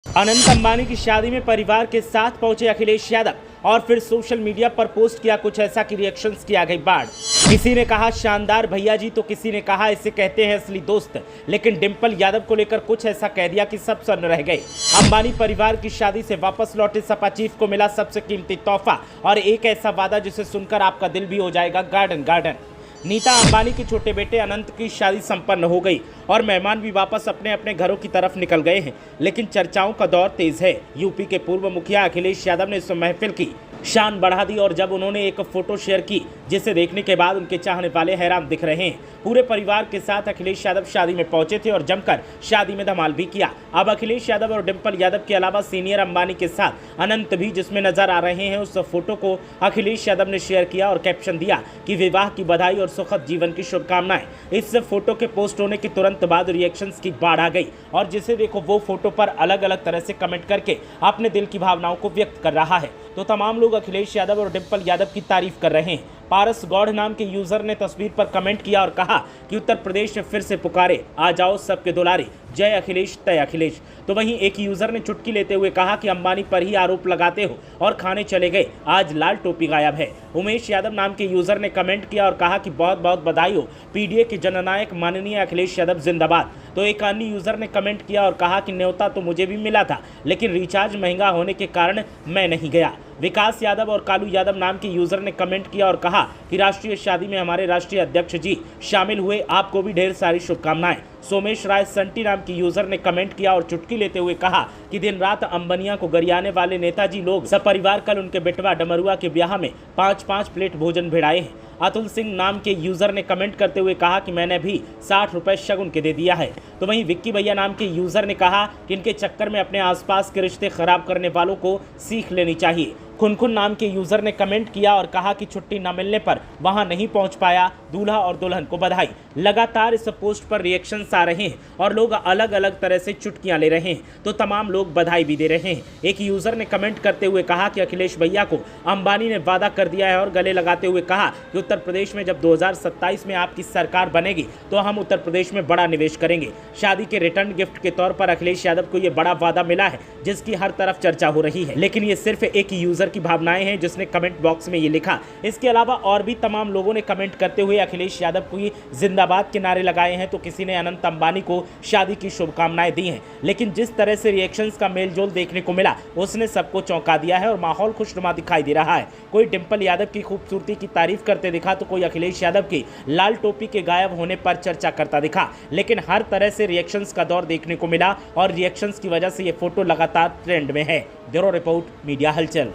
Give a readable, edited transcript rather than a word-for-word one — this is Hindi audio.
अनंत अंबानी की शादी में परिवार के साथ पहुंचे अखिलेश यादव और फिर सोशल मीडिया पर पोस्ट किया कुछ ऐसा कि रिएक्शंस की आ गई बाढ़। किसी ने कहा शानदार भैया जी, तो किसी ने कहा इसे कहते हैं असली दोस्त। लेकिन डिंपल यादव को लेकर कुछ ऐसा कह दिया कि सब सन्न रह गए। अंबानी परिवार की शादी से वापस लौटे सपा चीफ को मिला सबसे कीमती तोहफा और एक ऐसा वादा जिसे सुनकर आपका दिल भी हो जाएगा गार्डन गार्डन। नीता अंबानी के छोटे बेटे अनंत की शादी संपन्न हो गई और मेहमान भी वापस अपने अपने घरों की तरफ निकल गए हैं। लेकिन चर्चाओं का दौर तेज है। यूपी के पूर्व मुखिया अखिलेश यादव ने इस महफिल की शान बढ़ा दी और जब उन्होंने एक फोटो शेयर की जिसे देखने के बाद उनके चाहने वाले हैरान दिख रहे हैं। पूरे परिवार के साथ अखिलेश यादव शादी में पहुंचे थे और जमकर शादी में धमाल भी किया। अब अखिलेश यादव और डिंपल यादव के अलावा सीनियर अंबानी के साथ अनंत भी जिसमें नजर आ रहे हैं, उस फोटो को अखिलेश यादव ने शेयर किया और कैप्शन दिया कि विवाह की बधाई और सुखद जीवन की शुभकामनाएं। इस फोटो के पोस्ट होने के तुरंत बाद रिएक्शंस की बाढ़ आ गई और जिसे देखो वो फोटो पर अलग अलग तरह से कमेंट करके अपने दिल की भावनाओं को व्यक्त कर रहा है। तो तमाम लोग अखिलेश यादव और डिंपल यादव की तारीफ कर रहे हैं। पारस गौड़ नाम के यूजर ने तस्वीर पर कमेंट किया और कहा कि उत्तर प्रदेश फिर से पुकारे, आ जाओ सबके दुलारे, जय अखिलेश तय अखिलेश। तो वहीं एक यूजर ने चुटकी लेते हुए कहा कि अंबानी पर ही आरोप लगाते हो और खाने चले गए, आज लाल टोपी गायब है। उमेश यादव नाम के यूजर ने कमेंट किया और कहा कि बहुत बहुत बधाई हो, पीडीए के जननायक माननीय अखिलेश यादव जिंदाबाद। तो एक अन्य यूजर ने कमेंट किया और कहा कि न्योता तो मुझे भी मिला था, लेकिन रिचार्ज महंगा होने के कारण मैं नहीं गया। विकास यादव और कालू यादव नाम के यूजर ने कमेंट किया और कहा कि राष्ट्रीय शादी में हमारे राष्ट्रीय अध्यक्ष जी शामिल हुए, आपको भी ढेर सारी शुभकामनाएं। सोमेश राय संटी नाम की यूजर ने कमेंट किया और चुटकी लेते हुए कहा कि दिन रात अंबनिया को गरियाने वाले नेताजी लोग सपरिवार कल उनके बेटवा डमरुआ के ब्याह में 5-5 प्लेट भोजन भिड़ाए हैं। अतुल सिंह नाम के यूजर ने कमेंट करते हुए कहा कि मैंने भी 60 रुपए शगुन के दे दिया है। तो वहीं विक्की भैया नाम के यूजर ने कहा कि इनके चक्कर में अपने आसपास के रिश्ते खराब करने वालों को सीख लेनी चाहिए। खुनखुन नाम के यूजर ने कमेंट किया और कहा कि छुट्टी न मिलने पर वहां नहीं पहुंच पाया, दूल्हा और दुल्हन को बधाई। लगातार इस पोस्ट पर रिएक्शंस आ रहे हैं और लोग अलग अलग तरह से चुटकियां ले रहे हैं, तो तमाम लोग बधाई भी दे रहे हैं। एक यूजर ने कमेंट करते हुए कहा कि अखिलेश भैया को अंबानी ने वादा कर दिया है और गले लगाते हुए कहा कि उत्तर प्रदेश में जब 2027 में आपकी सरकार बनेगी तो हम उत्तर प्रदेश में बड़ा निवेश करेंगे। शादी के रिटर्न गिफ्ट के तौर पर अखिलेश यादव को ये बड़ा वादा मिला है जिसकी हर तरफ चर्चा हो रही है, लेकिन ये सिर्फ एक यूजर की भावनाएं हैं जिसने कमेंट बॉक्स में ये लिखा। इसके अलावा और भी तमाम लोगों ने कमेंट करते हुए अखिलेश यादव को जिंदाबाद के नारे लगाए हैं। तो किसी ने अनंत अंबानी को शादी की शुभकामनाएं दी हैं, लेकिन जिस तरह से रिएक्शंस का मेलजोल देखने को मिला उसने सबको चौंका दिया है और माहौल खुशनुमा दिखाई दे रहा है। कोई डिंपल यादव की खूबसूरती की तारीफ करते दिखा तो कोई अखिलेश यादव की लाल टोपी के गायब होने पर चर्चा करता दिखा, लेकिन हर तरह से रिएक्शंस का दौर देखने को मिला और रिएक्शंस की वजह से ये फोटो लगातार ट्रेंड में है। ब्यूरो रिपोर्ट, मीडिया हलचल।